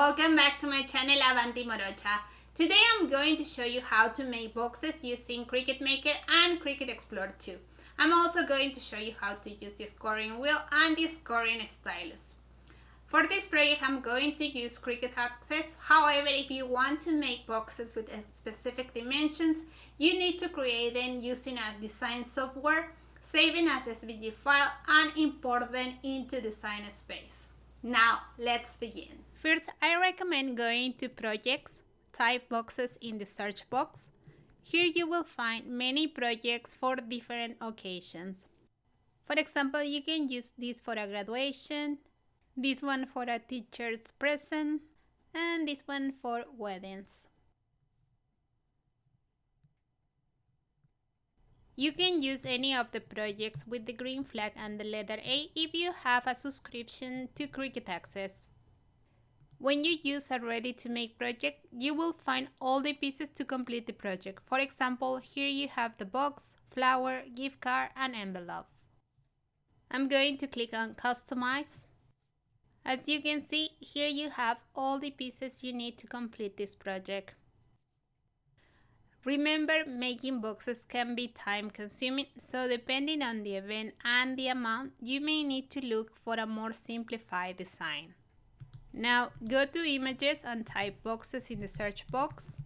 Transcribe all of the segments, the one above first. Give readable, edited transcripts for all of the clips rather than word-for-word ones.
Welcome back to my channel Avanti Morocha. Today I'm going to show you how to make boxes using Cricut Maker and Cricut Explorer 2. I'm also going to show you how to use the scoring wheel and the scoring stylus. For this project I'm going to use Cricut Access. However, if you want to make boxes with specific dimensions, you need to create them using a design software, saving as SVG file and import them into Design Space. Now let's begin. First, I recommend going to Projects, type Boxes in the search box. Here you will find many projects for different occasions. For example, you can use this for a graduation, this one for a teacher's present, and this one for weddings. You can use any of the projects with the green flag and the letter A if you have a subscription to Cricut Access. When you use a ready-to-make project, you will find all the pieces to complete the project. For example, here you have the box, flower, gift card, and envelope. I'm going to click on Customize. As you can see, here you have all the pieces you need to complete this project. Remember, making boxes can be time-consuming, so depending on the event and the amount, you may need to look for a more simplified design. Now go to Images and type Boxes in the search box.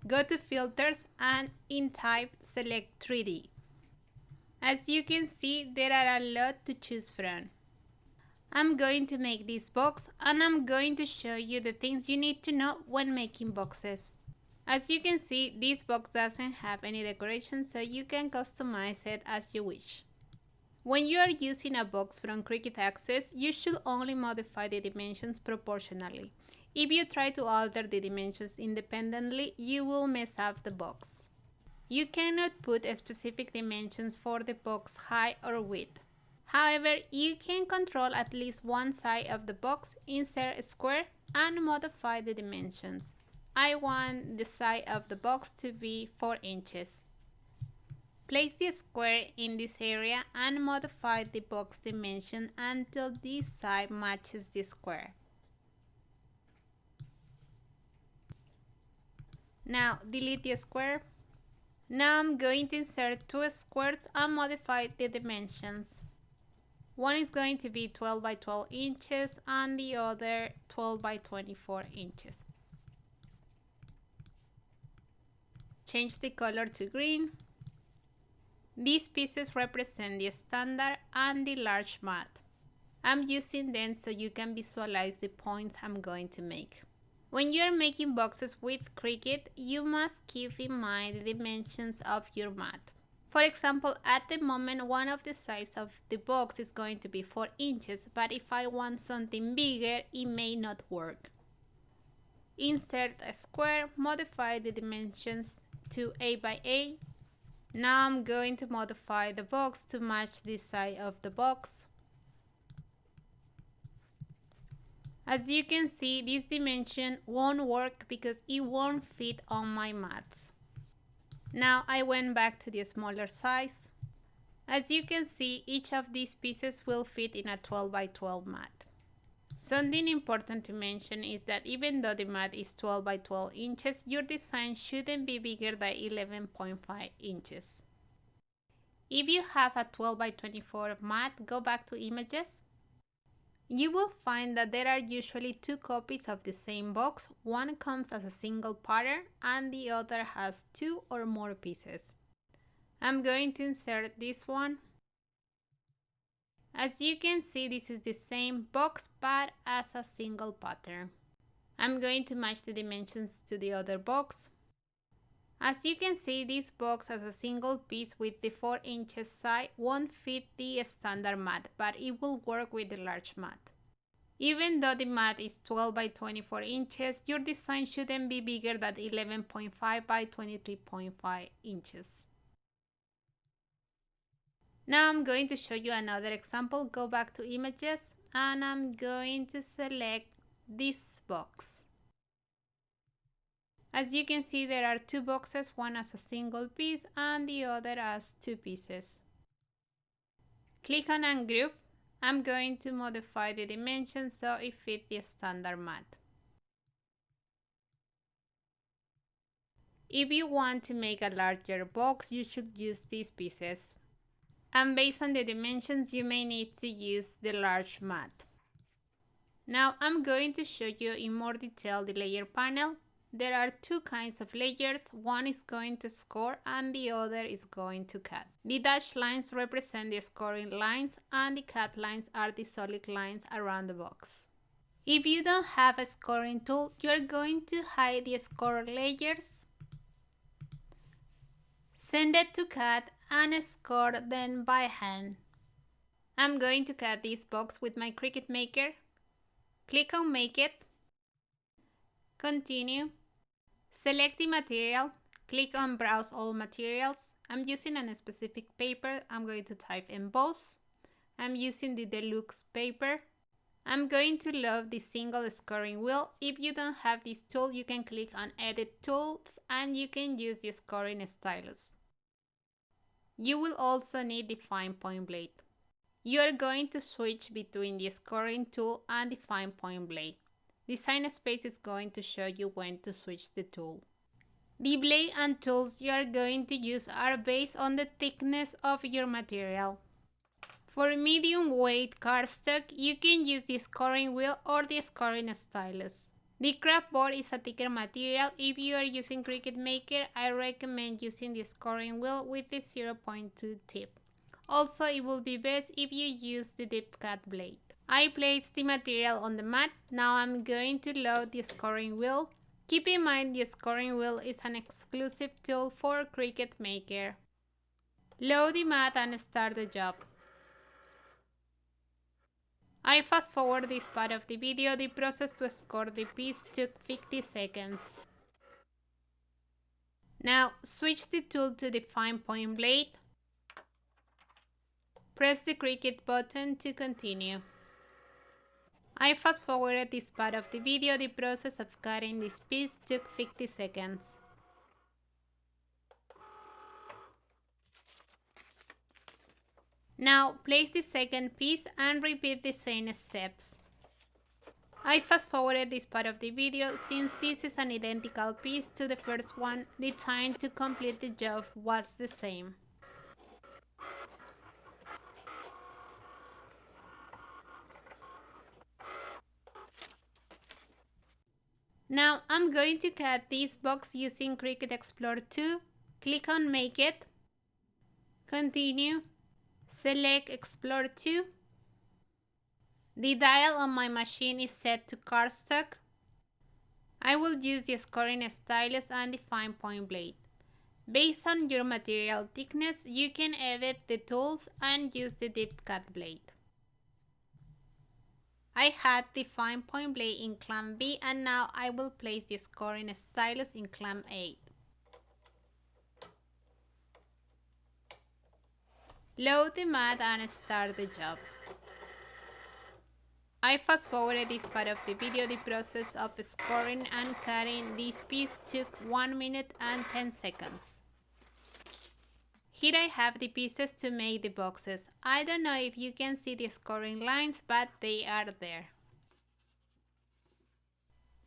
Go to Filters and in Type select 3D. As you can see, there are a lot to choose from. I'm going to make this box and I'm going to show you the things you need to know when making boxes. As you can see, this box doesn't have any decoration, so you can customize it as you wish. When you are using a box from Cricut Access, you should only modify the dimensions proportionally. If you try to alter the dimensions independently, you will mess up the box. You cannot put specific dimensions for the box height or width. However, you can control at least one side of the box, insert a square, and modify the dimensions. I want the side of the box to be 4 inches. Place the square in this area and modify the box dimension until this side matches the square. Now delete the square. Now I'm going to insert 2 squares and modify the dimensions. One is going to be 12 by 12 inches and the other 12 by 24 inches. Change the color to green. These pieces represent the standard and the large mat. I'm using them so you can visualize the points I'm going to make. When you are making boxes with Cricut, you must keep in mind the dimensions of your mat. For example, at the moment, one of the sides of the box is going to be 4 inches, but if I want something bigger, it may not work. Insert a square, modify the dimensions to 8 by 8. Now I'm going to modify the box to match this side of the box. As you can see, this dimension won't work because it won't fit on my mats. Now I went back to the smaller size. As you can see, each of these pieces will fit in a 12 by 12 mat. Something important to mention is that even though the mat is 12 by 12 inches, your design shouldn't be bigger than 11.5 inches. If you have a 12 by 24 mat, go back to Images. You will find that there are usually 2 copies of the same box. One comes as a single pattern and the other has 2 or more pieces. I'm going to insert this one. As you can see, this is the same box but as a single pattern. I'm going to match the dimensions to the other box. As you can see, this box as a single piece with the 4 inches side won't fit the standard mat, but it will work with the large mat. Even though the mat is 12 by 24 inches, your design shouldn't be bigger than 11.5 by 23.5 inches. Now I'm going to show you another example. Go back to Images and I'm going to select this box. As you can see, there are 2 boxes, one as a single piece and the other as 2 pieces. Click on Ungroup I'm going to modify the dimensions so it fits the standard mat. If you want to make a larger box, you should use these pieces. And based on the dimensions, you may need to use the large mat. Now I'm going to show you in more detail the layer panel. There are two kinds of layers. One is going to score and the other is going to cut. The dashed lines represent the scoring lines and the cut lines are the solid lines around the box. If you don't have a scoring tool, you are going to hide the score layers, send it to cut and score them by hand. I'm going to cut this box with my Cricut Maker. Click on Make It, continue, select the material, click on Browse All Materials. I'm using a specific paper. I'm going to type Emboss. I'm using the Deluxe paper. I'm going to load the single scoring wheel. If you don't have this tool, you can click on Edit Tools and you can use the scoring stylus. You will also need the fine point blade. You are going to switch between the scoring tool and the fine point blade. The sign space is going to show you when to switch the tool. The blade and tools you are going to use are based on the thickness of your material. For medium weight cardstock, you can use the scoring wheel or the scoring stylus. The craft board is a thicker material. If you are using Cricut Maker, I recommend using the scoring wheel with the 0.2 tip. Also, it will be best if you use the deep cut blade. I placed the material on the mat. Now I'm going to load the scoring wheel. Keep in mind the scoring wheel is an exclusive tool for Cricut Maker. Load the mat and start the job. I fast forward this part of the video. The process to score the piece took 50 seconds. Now switch the tool to the fine point blade. Press the Cricut button to continue. I fast forwarded this part of the video. The process of cutting this piece took 50 seconds. Now place the second piece and repeat the same steps. I fast forwarded this part of the video. Since this is an identical piece to the first one, the time to complete the job was the same. Now I'm going to cut this box using Cricut Explore 2. Click on Make It, continue, select Explore 2. The dial on my machine is set to cardstock. I will use the scoring stylus and the fine point blade. Based on your material thickness, you can edit the tools and use the deep cut blade. I had the fine point blade in clamp B and now I will place the scoring stylus in clamp A. Load the mat and start the job. I fast forwarded this part of the video. The process of scoring and cutting this piece took 1 minute and 10 seconds. Here I have the pieces to make the boxes. I don't know if you can see the scoring lines, but they are there.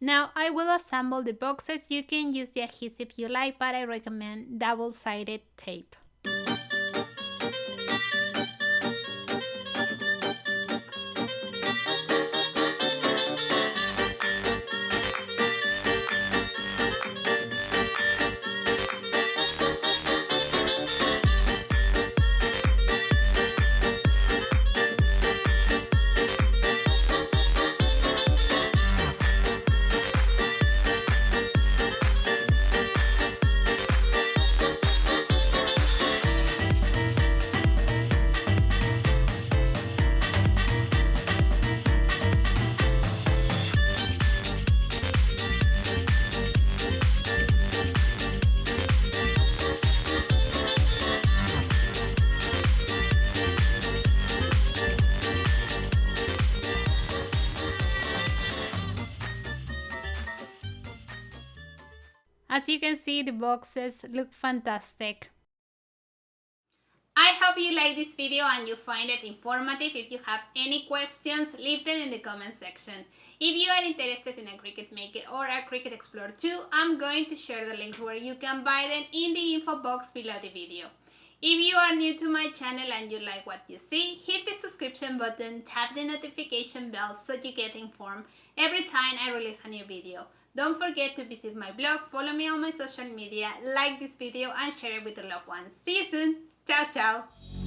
Now I will assemble the boxes. You can use the adhesive you like, but I recommend double-sided tape. As you can see, the boxes look fantastic. I hope you like this video and you find it informative. If you have any questions, leave them in the comment section. If you are interested in a Cricut Maker or a Cricut Explorer 2, I'm going to share the links where you can buy them in the info box below the video. If you are new to my channel and you like what you see, hit the subscription button, tap the notification bell so you get informed every time I release a new video. Don't forget to visit my blog, follow me on my social media, like this video and share it with your loved ones. See you soon! Ciao, ciao!